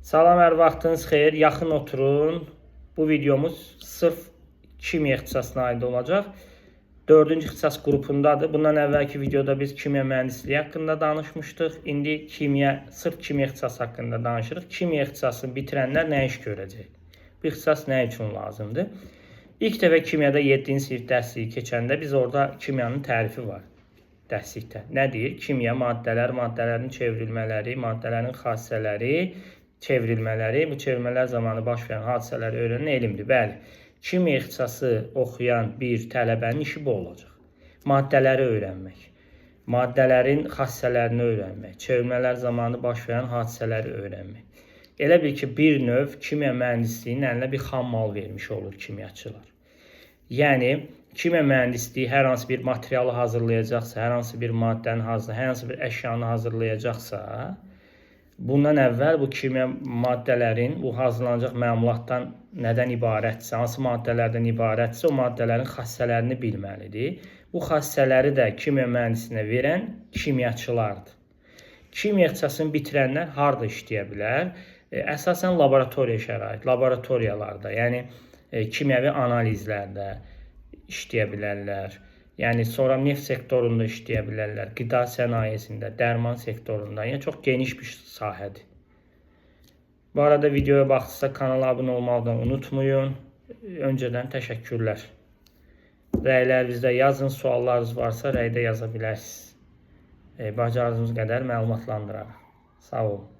Salam, hər vaxtınız xeyir. Yaxın oturun. Bu videomuz sırf kimya ixtisasına aid olacaq. 4-cü ixtisas qrupundadır. Bundan əvvəlki videoda biz kimya mühəndisliyi haqqında danışmışdıq. İndi sırf kimya ixtisası haqqında danışırıq. Kimya ixtisasını bitirənlər nə iş görəcək? Bu ixtisas nə üçün lazımdır? İlk dəfə kimyada 7-ci sinif dərsliyi keçəndə biz orada kimyanın tərifi var. Dərslikdə. Nə deyir? Kimya, maddələr, maddələrin çevrilmələri, maddələrin xassələri, çevrilmələri, bu çevrilmələr zamanı baş verən hadisələri öyrənən elmdir. Bəli, kimya ixtisası oxuyan bir tələbənin işi bu olacaq. Maddələri öyrənmək, maddələrin xassələrini öyrənmək, çevrilmələr zamanı baş verən hadisələri öyrənmək. Elə bil ki, bir növ kimya mühəndisliyinin əlinə bir xam mal vermiş olur kimyaçılar. Yəni, kimya mühəndisliyi hər hansı bir materialı hazırlayacaqsa, hər hansı bir maddəni hazırlayacaqsa, hər hansı bir əşyanı hazırlayacaqsa, bundan əvvəl bu kimya maddələrin, bu hazırlanacaq məmulatdan nədən ibarətsə, hansı maddələrdən ibarətsə, o maddələrin xassələrini bilməlidir. Bu xassələri də kimya mühəndisinə verən kimyaçılardır. Kimya ixtisasını bitirənlər harada işləyə bilər? Əsasən laboratoriya şərait, laboratoriyalarda, yəni kimyəvi analizlərdə işləyə bilərlər. Yəni sonra neft sektorunda işləyə bilərlər, qida sənayesində, dərman sektorunda. Yəni çox geniş bir sahədir. Bu arada videoya baxdıqsa kanala abunə olmağı unutmayın. Öncədən təşəkkürlər. Rəylərinizdə yazın, suallarınız varsa rəydə yaza bilərsiniz. Bacardığınız qədər məlumatlandırarıq. Sağ olun.